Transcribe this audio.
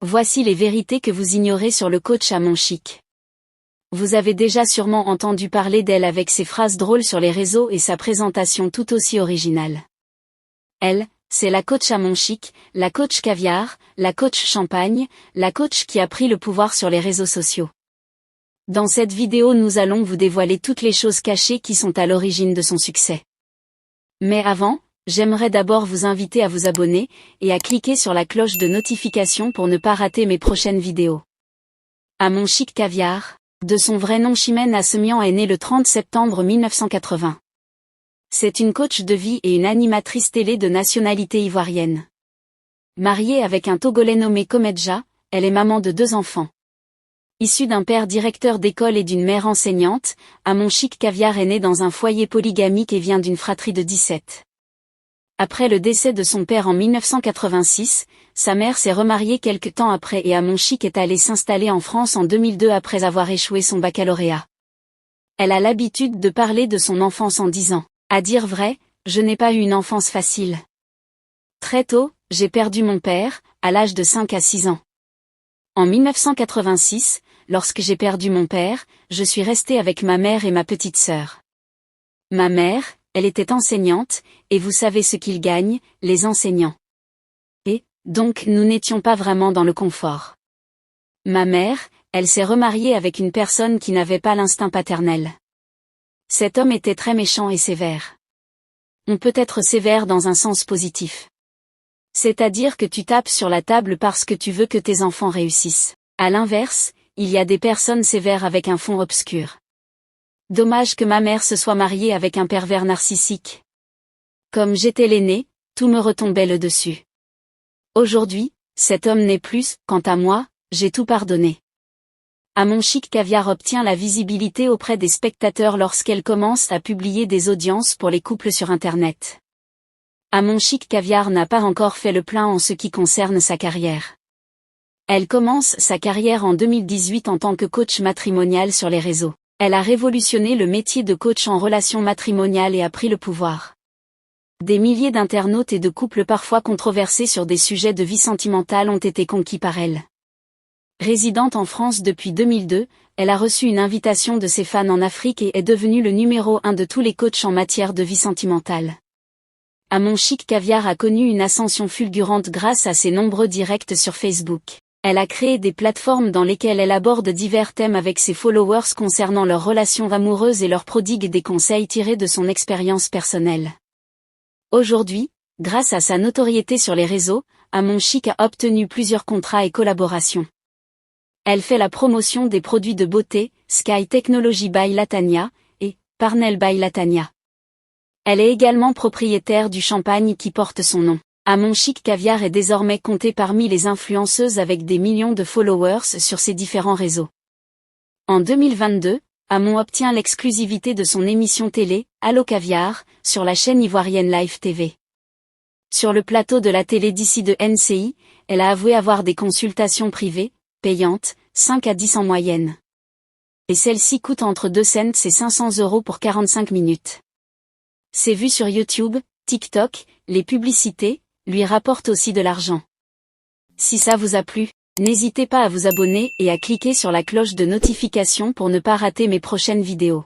Voici les vérités que vous ignorez sur le coach Amon Chic. Vous avez déjà sûrement entendu parler d'elle avec ses phrases drôles sur les réseaux et sa présentation tout aussi originale. Elle, c'est la coach Amon Chic, la coach caviar, la coach champagne, la coach qui a pris le pouvoir sur les réseaux sociaux. Dans cette vidéo, nous allons vous dévoiler toutes les choses cachées qui sont à l'origine de son succès. Mais avant, j'aimerais d'abord vous inviter à vous abonner et à cliquer sur la cloche de notification pour ne pas rater mes prochaines vidéos. Amon Chic Caviar, de son vrai nom Chimène Assemian, est née le 30 septembre 1980. C'est une coach de vie et une animatrice télé de nationalité ivoirienne. Mariée avec un Togolais nommé Komedja, elle est maman de 2 enfants. Issue d'un père directeur d'école et d'une mère enseignante, Amon Chic Caviar est née dans un foyer polygamique et vient d'une fratrie de 17. Après le décès de son père en 1986, sa mère s'est remariée quelque temps après et Amon Chic est allée s'installer en France en 2002 après avoir échoué son baccalauréat. Elle a l'habitude de parler de son enfance en disant « À dire vrai, je n'ai pas eu une enfance facile. Très tôt, j'ai perdu mon père, à l'âge de 5 à 6 ans. En 1986, lorsque j'ai perdu mon père, je suis restée avec ma mère et ma petite sœur. Ma mère, elle était enseignante, et vous savez ce qu'ils gagnent, les enseignants. Et, donc nous n'étions pas vraiment dans le confort. Ma mère, elle s'est remariée avec une personne qui n'avait pas l'instinct paternel. Cet homme était très méchant et sévère. On peut être sévère dans un sens positif. C'est-à-dire que tu tapes sur la table parce que tu veux que tes enfants réussissent. À l'inverse, il y a des personnes sévères avec un fond obscur. Dommage que ma mère se soit mariée avec un pervers narcissique. Comme j'étais l'aînée, tout me retombait le dessus. Aujourd'hui, cet homme n'est plus, quant à moi, j'ai tout pardonné. Amon Chic Caviar obtient la visibilité auprès des spectateurs lorsqu'elle commence à publier des audiences pour les couples sur Internet. Amon Chic Caviar n'a pas encore fait le plein en ce qui concerne sa carrière. Elle commence sa carrière en 2018 en tant que coach matrimonial sur les réseaux. Elle a révolutionné le métier de coach en relations matrimoniales et a pris le pouvoir. Des milliers d'internautes et de couples parfois controversés sur des sujets de vie sentimentale ont été conquis par elle. Résidente en France depuis 2002, elle a reçu une invitation de ses fans en Afrique et est devenue le numéro 1 de tous les coachs en matière de vie sentimentale. Amon Chic Caviar a connu une ascension fulgurante grâce à ses nombreux directs sur Facebook. Elle a créé des plateformes dans lesquelles elle aborde divers thèmes avec ses followers concernant leurs relations amoureuses et leur prodigue des conseils tirés de son expérience personnelle. Aujourd'hui, grâce à sa notoriété sur les réseaux, Amon Chic a obtenu plusieurs contrats et collaborations. Elle fait la promotion des produits de beauté, Sky Technology by Latanya, et Parnell by Latanya. Elle est également propriétaire du champagne qui porte son nom. Amon Chic Caviar est désormais comptée parmi les influenceuses avec des millions de followers sur ses différents réseaux. En 2022, Amon obtient l'exclusivité de son émission télé, Allo Caviar, sur la chaîne ivoirienne Live TV. Sur le plateau de la télé d'ici de NCI, elle a avoué avoir des consultations privées, payantes, 5 à 10 en moyenne. Et celles-ci coûtent entre 2 cents et 500 € pour 45 minutes. Ses vues sur YouTube, TikTok, les publicités, lui rapportent aussi de l'argent. Si ça vous a plu, n'hésitez pas à vous abonner et à cliquer sur la cloche de notification pour ne pas rater mes prochaines vidéos.